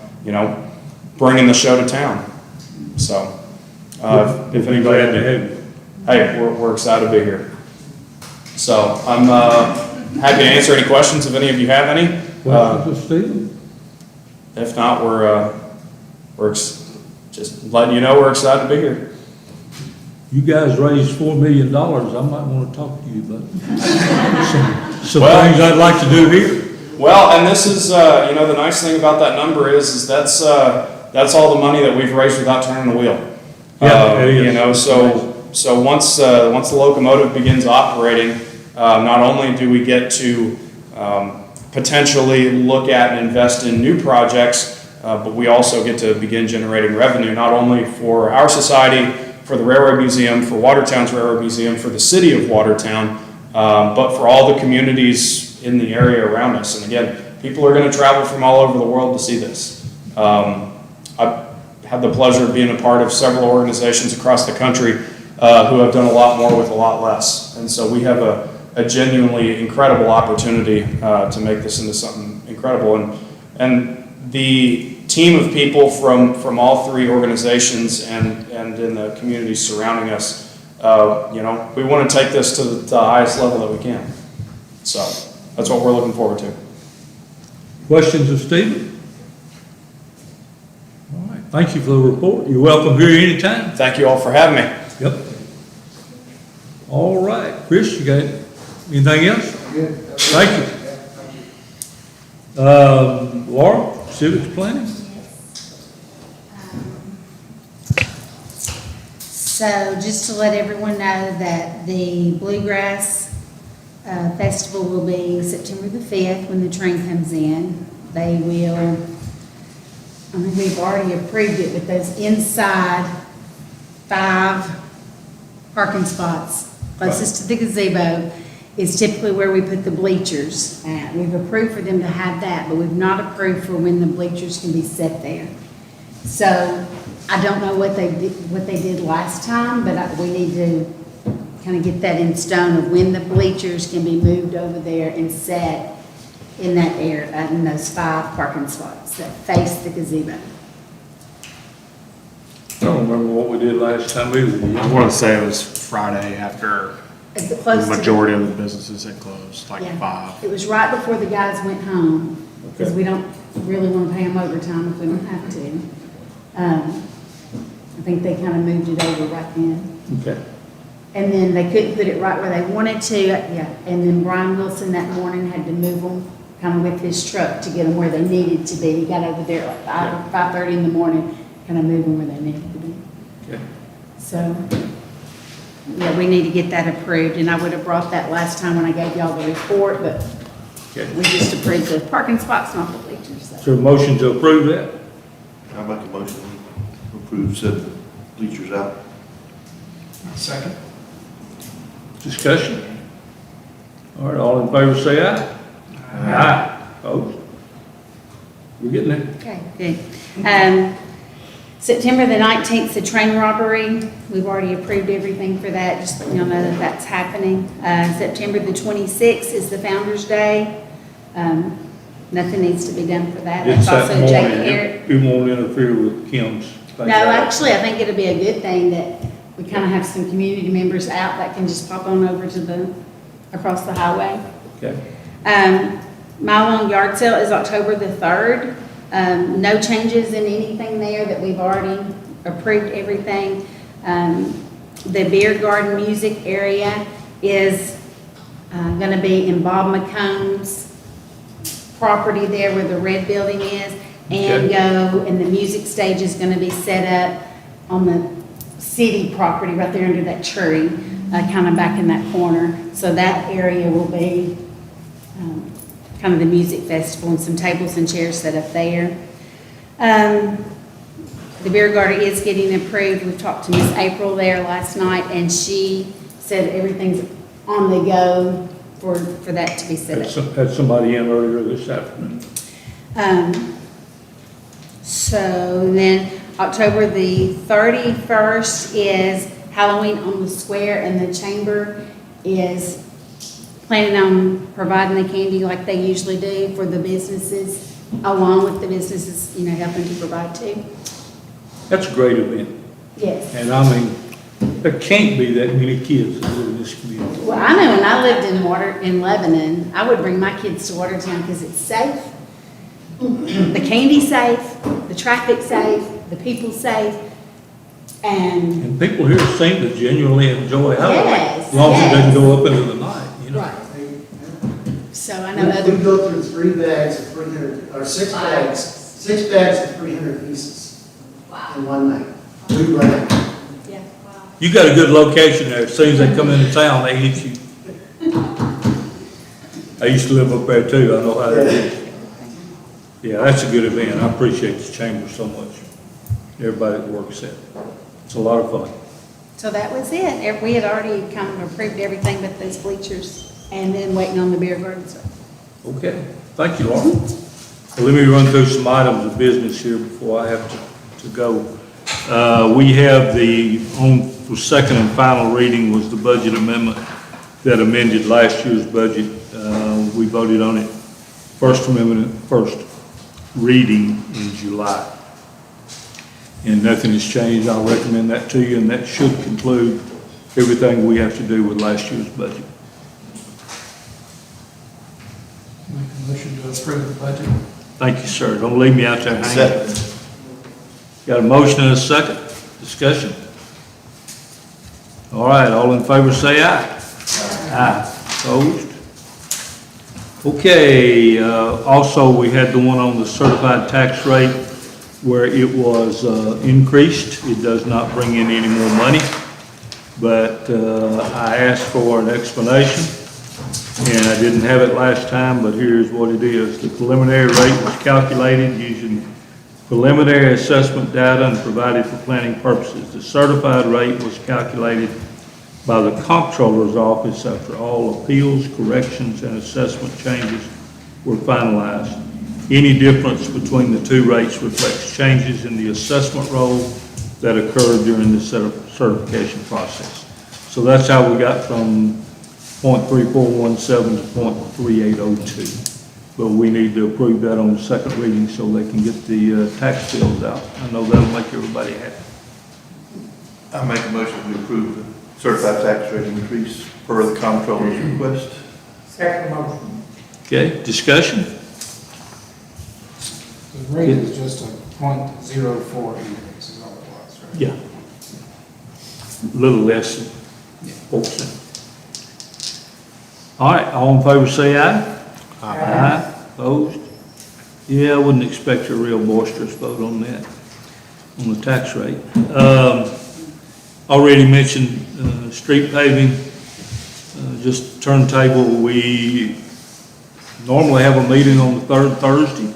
bringing the show to town. So, if anybody, Glad to have you. hey, we're excited to be here. So I'm happy to answer any questions if any of you have any. Questions of Stephen? If not, we're just letting you know we're excited to be here. You guys raised $4 million. I might want to talk to you about some Well- things I'd like to do here. Well, and this is, the nice thing about that number is that's all the money that we've raised without turning the wheel. Yeah, it is. So once the locomotive begins operating, not only do we get to potentially look at and invest in new projects, but we also get to begin generating revenue, not only for our society, for the Railroad Museum, for Watertown's Railroad Museum, for the city of Watertown, but for all the communities in the area around us. And again, people are going to travel from all over the world to see this. I've had the pleasure of being a part of several organizations across the country who have done a lot more with a lot less. And so we have a genuinely incredible opportunity to make this into something incredible. And the team of people from all three organizations and in the communities surrounding us, we want to take this to the highest level that we can. So that's what we're looking forward to. Questions of Stephen? All right, thank you for the report. You're welcome here anytime. Thank you all for having me. Yep. All right, Chris, you got anything else? Good. Thank you. Laura, civics planning? So just to let everyone know that the Bluegrass Festival will be September the 5th when the train comes in. They will, I mean, we've already approved it, but those inside 5 parking spots closest to the gazebo is typically where we put the bleachers at. We've approved for them to have that, but we've not approved for when the bleachers can be set there. So I don't know what they did last time, but we need to kind of get that in stone of when the bleachers can be moved over there and set in that area, in those 5 parking spots that face the gazebo. I don't remember what we did last time either. I want to say it was Friday after Is it the close to? majority of the businesses had closed, like Yeah. 5. It was right before the guys went home, because Okay. we don't really want to pay them overtime if we don't have to. I think they kind of moved it over right then. Okay. And then they couldn't put it right where they wanted to, yeah. And then Brian Wilson that morning had to move them kind of with his truck to get them where they needed to be. He got over there at 5:30 in the morning, kind of move them where they needed to be. Okay. So, yeah, we need to get that approved, and I would have brought that last time when I gave y'all the report, but Okay. we just approved the parking spots, not the bleachers. Is So. there a motion to approve that? I make a motion to approve setting the bleachers out. Second? Discussion? All right, all in favor say aye. Aye. Opposed? We're getting there. Okay, good. September the 19th, the train robbery. We've already approved everything for that, just letting y'all know that that's happening. September the 26th is the Founder's Day. Nothing needs to be done for that. It's That's that also Jake morning. Eric. It won't interfere with Kim's thing. No, actually, I think it'll be a good thing that we kind of have some community members out that can just pop on over to across the highway. Okay. Mile Long Yard Sale is October the 3rd. No changes in anything there that we've already approved everything. The beer garden music area is going to be in Bob McComb's property there where the red building is, and and the music stage is going to be set up on the city property right there under that tree, kind of back in that corner. So that area will be kind of the music festival and some tables and chairs set up there. The beer garden is getting approved. We've talked to Miss April there last night, and she said everything's on the go for that to be set up. Had somebody in earlier this afternoon. So then October the 31st is Halloween on the Square, and the chamber is planning on providing the candy like they usually do for the businesses, along with the businesses, helping to provide too. That's a great event. Yes. And I mean, there can't be that many kids that live in this community. Well, I know when I lived in Lebanon, I would bring my kids to Watertown because it's safe. The candy's safe, the traffic's safe, the people's safe, and. And people here seem to genuinely enjoy Halloween. Yes, As long as it yes. doesn't go up into the night, Right. So I know other. We go through 3 bags of 300, or 6 bags, 6 bags of 300 pieces in one night. We run out. Yeah. You got a good location there. As soon as they come into town, they hit you. I used to live up there too. I know how that is. Yeah, that's a good event. I appreciate the chamber so much. Everybody that works there. It's a lot of fun. So that was it. We had already kind of approved everything but those bleachers, and then waiting on the beer garden stuff. Okay. Thank you, Laura. Well, let me run through some items of business here before I have to go. We have for second and final reading was the budget amendment that amended last year's budget. We voted on it first reading in July. And nothing has changed. I'll recommend that to you, and that should conclude everything we have to do with last year's budget. Make a motion to approve the budget. Thank you, sir. Don't leave me out there hanging. Got a motion and a second. Discussion. All right, all in favor say aye. Aye. Opposed? Okay, also we had the one on the certified tax rate where it was increased. It does not bring in any more money, but I asked for an explanation, and I didn't have it last time, but here's what it is. The preliminary rate was calculated using preliminary assessment data and provided for planning purposes. The certified rate was calculated by the comptroller's office after all appeals, corrections, and assessment changes were finalized. Any difference between the two rates reflects changes in the assessment roll that occurred during the certification process. So that's how we got from .3417 to .3802. But we need to approve that on the second reading so they can get the tax bills out. I know that'll make everybody happy. I make a motion we approve the certified tax rate increase per the comptroller's request. Second motion. Okay, discussion? The rate is just a .04 increase is all it was, right? Yeah. A little less than 4%. All right, all in favor say aye. Aye. Opposed? Yeah, I wouldn't expect a real boisterous vote on that, on the tax rate. Already mentioned street paving, just turntable. We normally have a meeting on the third Thursday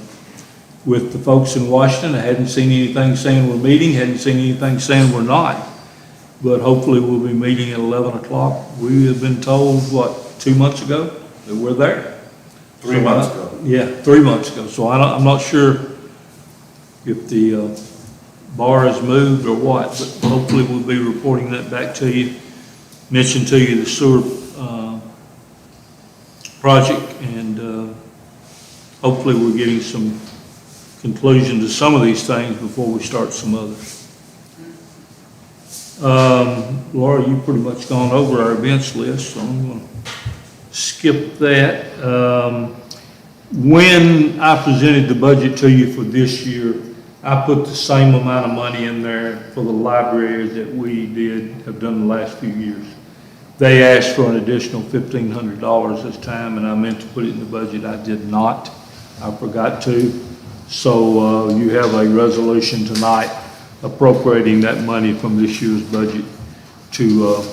with the folks in Washington. I hadn't seen anything saying we're meeting, hadn't seen anything saying we're not. But hopefully we'll be meeting at 11 o'clock. We have been told, 2 months ago, that we're there. 3 months ago. Yeah, 3 months ago. So I'm not sure if the bar has moved or what, but hopefully we'll be reporting that back to you. Mention to you the sewer project, and hopefully we're getting some conclusion to some of these things before we start some others. Laura, you've pretty much gone over our events list, so I'm going to skip that. When I presented the budget to you for this year, I put the same amount of money in there for the library that we have done the last few years. They asked for an additional $1,500 this time, and I meant to put it in the budget. I did not. I forgot to. So you have a resolution tonight appropriating that money from this year's budget to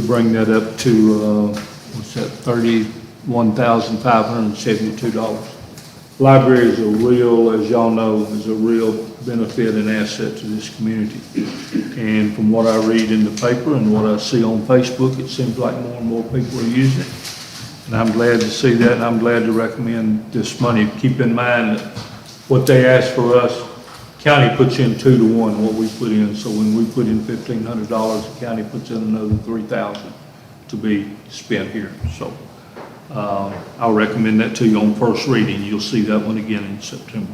bring that up to, $31,572. Library is as y'all know, is a real benefit and asset to this community. And from what I read in the paper and what I see on Facebook, it seems like more and more people are using it. And I'm glad to see that, and I'm glad to recommend this money. Keep in mind that what they ask for us, county puts in 2 to 1 what we put in. So when we put in $1,500, the county puts in another $3,000 to be spent here. So I'll recommend that to you on first reading. You'll see that one again in September.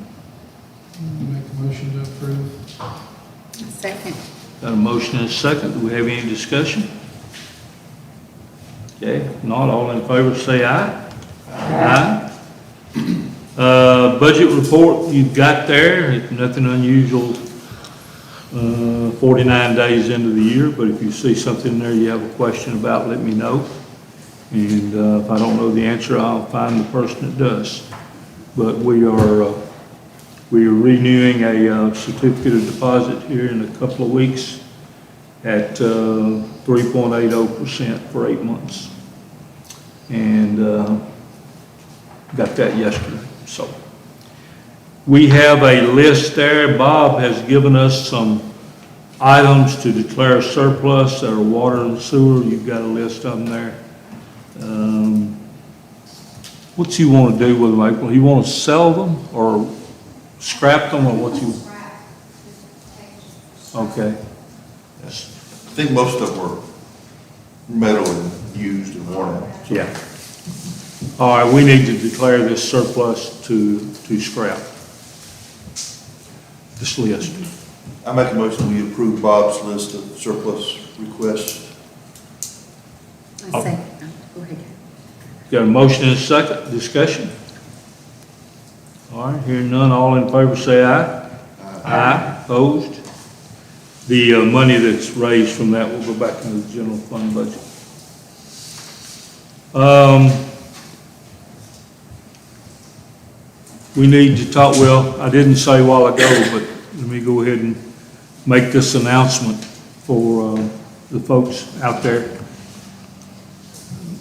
Make a motion to approve. Second. Got a motion and a second. Do we have any discussion? Okay, if not, all in favor say aye. Aye. Budget report you've got there. It's nothing unusual, 49 days into the year, but if you see something there you have a question about, let me know. And if I don't know the answer, I'll find the person that does. But we are renewing a certificate of deposit here in a couple of weeks at 3.80% for 8 months. And got that yesterday. So we have a list there. Bob has given us some items to declare surplus that are water and sewer. You've got a list of them there. What you want to do with them, April? You want to sell them or scrap them, or what you? Okay. Yes. I think most of them were metal and used and worn out. Yeah. All right, we need to declare this surplus to scrap. This list. I make a motion we approve Bob's list of surplus requests. I second. Go ahead. Got a motion and a second, discussion? All right, hearing none, all in favor say aye. Aye. Opposed? The money that's raised from that will go back into the general fund budget. We need to talk, well, I didn't say a while ago, but let me go ahead and make this announcement for the folks out there.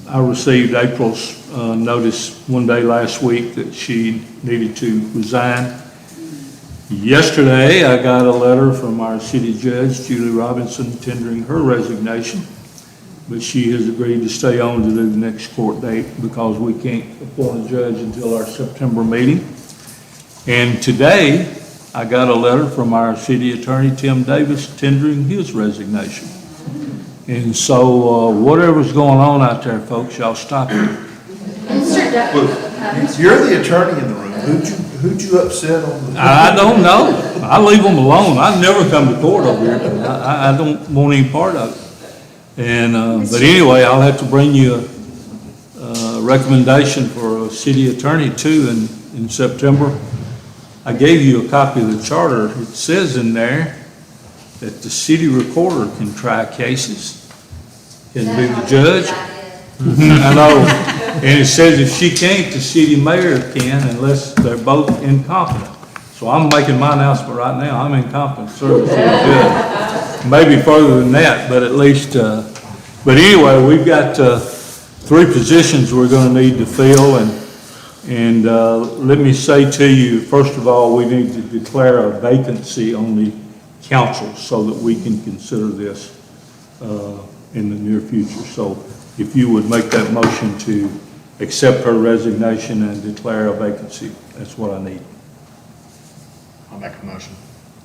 I received April's notice one day last week that she needed to resign. Yesterday, I got a letter from our city judge, Julie Robinson, tendering her resignation, but she has agreed to stay on to do the next court date because we can't appoint a judge until our September meeting. And today, I got a letter from our city attorney, Tim Davis, tendering his resignation. And so whatever's going on out there, folks, y'all stop it. You're the attorney in the room. Who'd you upset on the? I don't know. I leave them alone. I never come to court over here. I don't want any part of it. And, but anyway, I'll have to bring you a recommendation for a city attorney too in September. I gave you a copy of the charter. It says in there that the city recorder can try cases, can be the judge. I know. And it says if she can't, the city mayor can unless they're both incompetent. So I'm making my announcement right now. I'm incompetent, sir. Good. Maybe further than that, but at least, but anyway, we've got 3 positions we're going to need to fill. And let me say to you, first of all, we need to declare a vacancy on the council so that we can consider this in the near future. So if you would make that motion to accept her resignation and declare a vacancy, that's what I need. I'll make a motion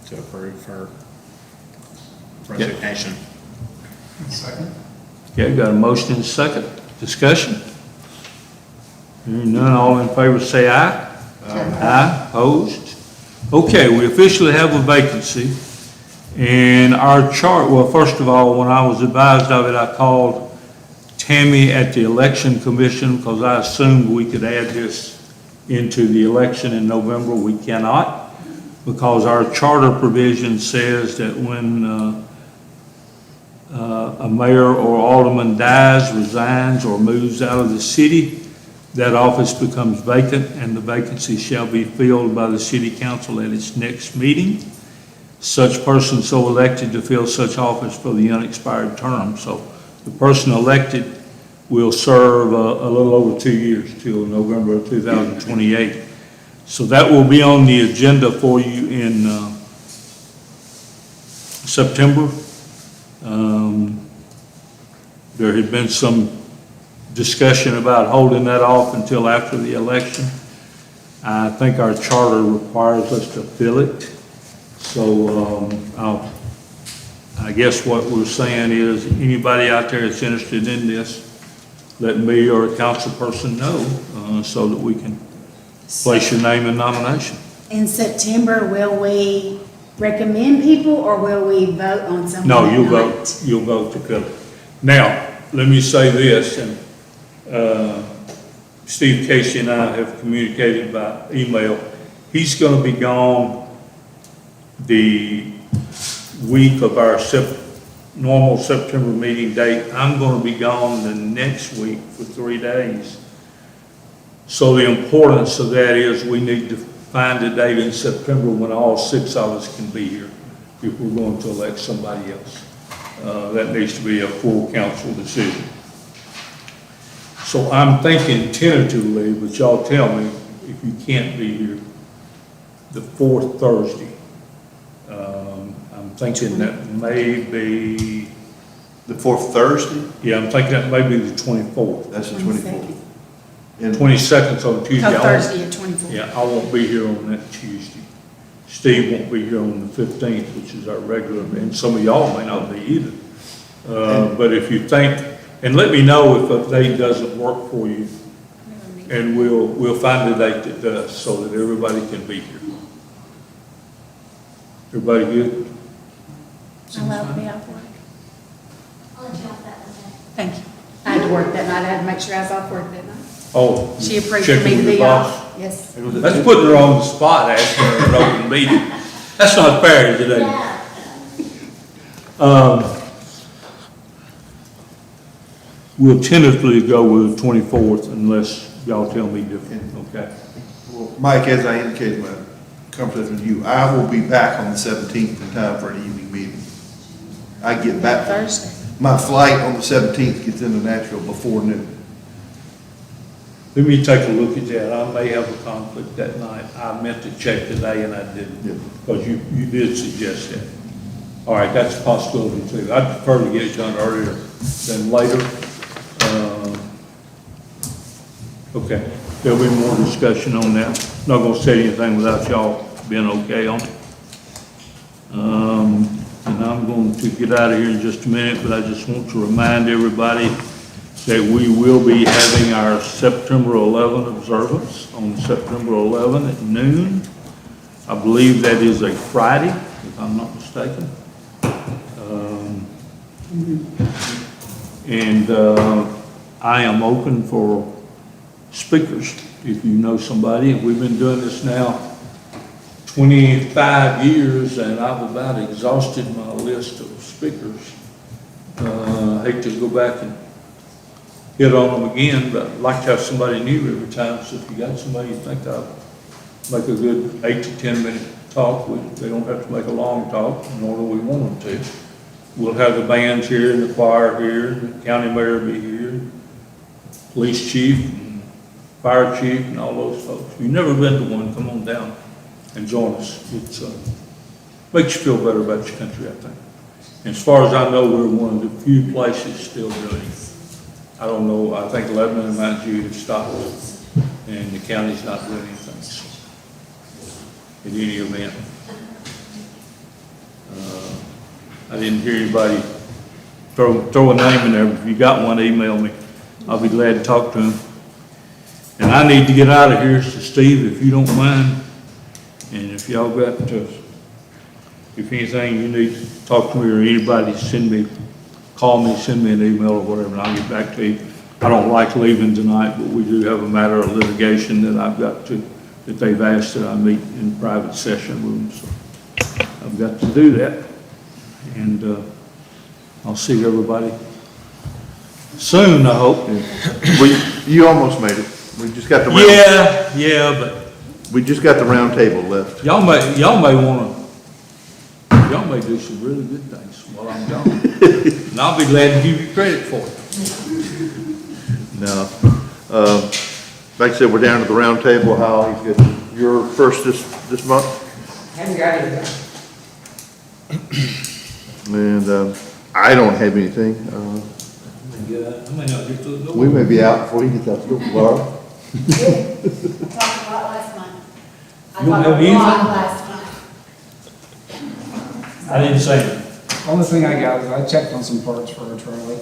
to approve her resignation. Second. Okay, got a motion and a second. Discussion? Hearing none, all in favor say aye. Aye. Opposed? Okay, we officially have a vacancy. And our chart, well, first of all, when I was advised of it, I called Tammy at the election commission because I assumed we could add this into the election in November. We cannot, because our charter provision says that when a mayor or alderman dies, resigns, or moves out of the city, that office becomes vacant and the vacancy shall be filled by the city council at its next meeting. Such person so elected to fill such office for the unexpired term. So the person elected will serve a little over 2 years till November of 2028. So that will be on the agenda for you in September. There had been some discussion about holding that off until after the election. I think our charter requires us to fill it. So I guess what we're saying is anybody out there that's interested in this, let me or a council person know so that we can place your name in nomination. In September, will we recommend people or will we vote on someone? No, you'll that night? vote. You'll vote to fill it. Now, let me say this, and Steve Casey and I have communicated by email. He's going to be gone the week of our normal September meeting date. I'm going to be gone the next week for 3 days. So the importance of that is we need to find a date in September when all 6 of us can be here if we're going to elect somebody else. That needs to be a full council decision. So I'm thinking tentatively, but y'all tell me if you can't be here, the 4th Thursday. I'm thinking that may be, The 4th Thursday? yeah, I'm thinking that may be the 24th. That's the 24th. And 22nd's on Tuesday. Oh, I won't- Thursday at 24. Yeah, I won't be here on that Tuesday. Steve won't be here on the 15th, which is our regular, and some of y'all may not be either. But if you think, and let me know if a date doesn't work for you, and we'll find a date that does, so that everybody can be here. Everybody good? I'll be off work. I'll let you off that one day. Thank you. I had to work that night. I had to make sure I was off work that night. Oh. She approved for checking me to with the be boss? off. Yes. That's putting her on the spot, asking her an open meeting. That's not fair, is it? Yeah. We'll tentatively go with the 24th unless y'all tell me different, okay? Well, Mike, as I indicated in my conversation with you, I will be back on the 17th in time for an evening meeting. I get back. Thursday. My flight on the 17th gets into Nashville before noon. Let me take a look at that. I may have a conflict that night. I meant to check today and I didn't, because you did suggest that. All right, that's a possibility too. I'd prefer to get it done earlier than later. Okay, there'll be more discussion on that. Not gonna say anything without y'all being okay on it. And I'm going to get out of here in just a minute, but I just want to remind everybody that we will be having our September 11 observance on September 11 at noon. I believe that is a Friday, if I'm not mistaken. And I am open for speakers, if you know somebody. We've been doing this now 25 years, and I've about exhausted my list of speakers. I hate to go back and hit on them again, but I'd like to have somebody new every time. So if you got somebody you think I'll make a good 8 to 10 minute talk, they don't have to make a long talk, nor do we want them to. We'll have the bands here and the choir here, and the county mayor will be here, police chief, and fire chief, and all those folks. If you've never been to one, come on down and join us. It's makes you feel better about your country, I think. And as far as I know, we're one of the few places still doing it. I don't know, I think Lebanon and Mount Jude have stopped, and the county's not doing anything, so, in any event. I didn't hear anybody throw a name in there. If you got one, email me. I'll be glad to talk to him. And I need to get out of here, so Steve, if you don't mind, and if y'all got, if anything you need to talk to me or anybody, call me, send me an email or whatever, and I'll get back to you. I don't like leaving tonight, but we do have a matter of litigation that that they've asked that I meet in private session with them, so I've got to do that. And I'll see everybody soon, I hope. You almost made it. We just got the round. Yeah, but We just got the round table left. y'all may do some really good things while I'm gone. And I'll be glad to give you credit for it. No. Like I said, we're down to the round table. Hal, he's got your first this month. Haven't got it yet. And I don't have anything. I may not get to the door. We may be out before you get out the door tomorrow. I talked a lot last month. I You don't talked have a lot anything? last month. I didn't say that. Only thing I got is I checked on some parts for a trolley,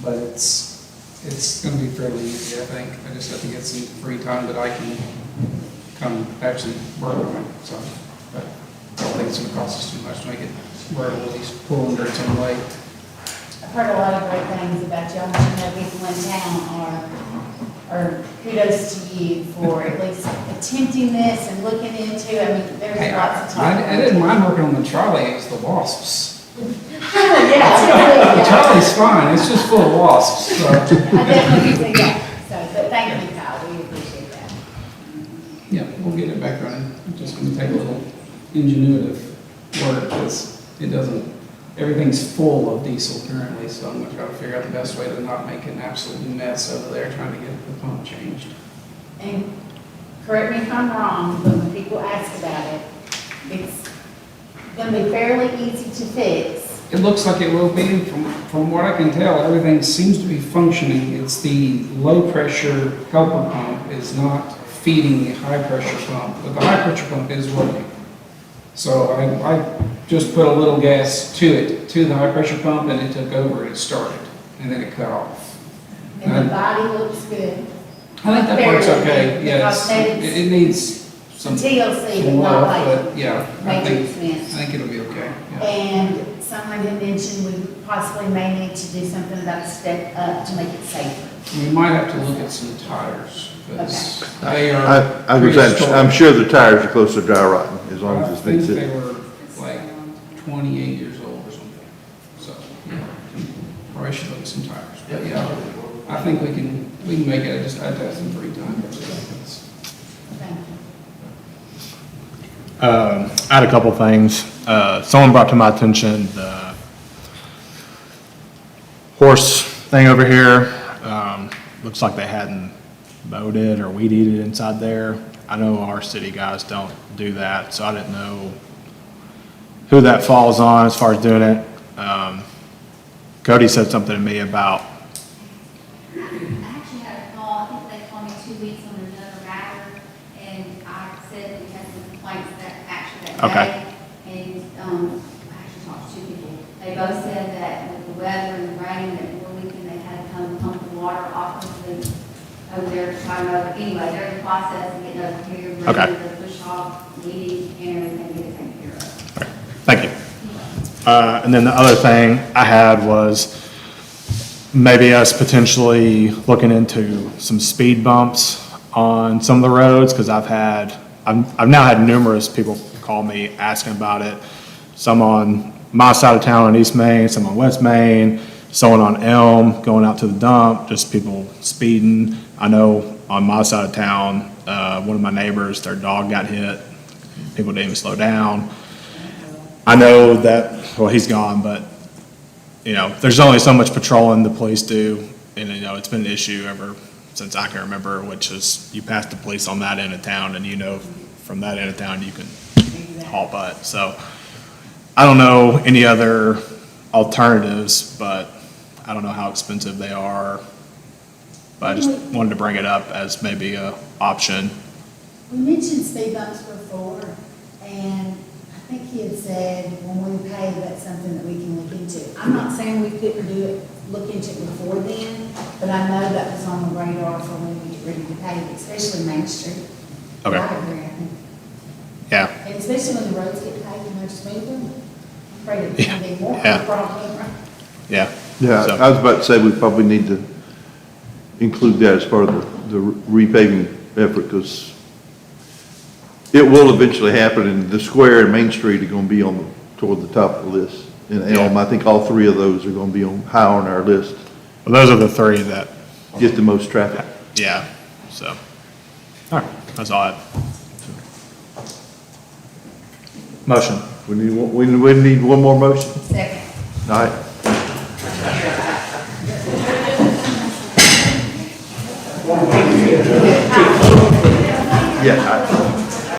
but it's gonna be fairly easy, I think. I just have to get some free time that I can come actually work on it, so. But I don't think it's gonna cost us too much to make it work, at least pull under its own weight. I've heard a lot of great things about y'all. I know people in town are kudos to you for at least attempting this and looking into, I mean, there's Hey, lots of talk. I didn't mind working on the trolley, it's the wasps. Yeah, The trolley's fine, it's just full of wasps, so. I definitely see that, so, but thank you, Kyle, we appreciate that. Yeah, we'll get it back running. It's just gonna take a little ingenuitive work, because it doesn't, everything's full of diesel currently, so I'm gonna try to figure out the best way to not make an absolute mess over there trying to get the pump changed. And correct me if I'm wrong, but when people ask about it, it's gonna be fairly easy to fix. It looks like it will be, from what I can tell, everything seems to be functioning. It's the low pressure helper pump is not feeding the high pressure pump, but the high pressure pump is working. So I just put a little gas to the high pressure pump, and it took over, it started, and then it cut off. And the body looks good. I think that works okay, Fairly, yes. because It needs some TLC, but some not love, like but yeah, I major think expense. it'll be okay, yeah. And someone had mentioned we possibly may need to do something about the step up to make it safer. We might have to look at some tires, because they are I was prehistoric. saying, I'm sure the tires are close to dry rotting, as long as it's been I think sitting. they were like 28 years old or something, so, yeah, probably should look at some tires, but yeah, I think we can make it, I just had to have some free time. Thank you. I had a couple things. Someone brought to my attention the horse thing over here. Looks like they hadn't mowed it or weed eated inside there. I know our city guys don't do that, so I didn't know who that falls on as far as doing it. Cody said something to me about, I actually had a call, I think they called me 2 weeks on another matter, and I said we had some complaints that actually that Okay. day. And both said that with the weather and the rain, that we're leaking, they had to come pump the water off of the, over there to try to over. Anyway, they're in the process of getting over here, Okay. ready to push off, weeding, and everything, get it taken care of. Thank you. And then the other thing I had was maybe us potentially looking into some speed bumps on some of the roads, because I've now had numerous people call me asking about it. Some on my side of town on East Main, some on West Main, someone on Elm going out to the dump, just people speeding. I know on my side of town, one of my neighbors, their dog got hit. People didn't even slow down. I know that, well, he's gone, but, you know, there's only so much patrolling the police do, and, you know, it's been an issue ever since I can remember, which is you pass the police on that end of town, and you know from that end of town you can haul butt. So I don't know any other alternatives, but I don't know how expensive they are. But I just wanted to bring it up as maybe a option. We mentioned speed bumps before, and I think he had said when we pay, that's something that we can look into. I'm not saying we couldn't look into it before then, but I know that was on the radar for when we get ready to pay, especially Main Street. Okay. Right over there, I think. Yeah, And especially when the roads get paved much smoother, I'm afraid it's gonna be more of Yeah. a problem. yeah. Yeah, So- I was about to say we probably need to include that as part of the repaving effort, because it will eventually happen, and the square and Main Street are gonna be toward the top of the list. And Elm, I think all three of those are gonna be high on our list, Well, those are the three that, get the most traffic. yeah, so. All right, that's all I had. Motion. We need one more motion? Second. All right. Yeah.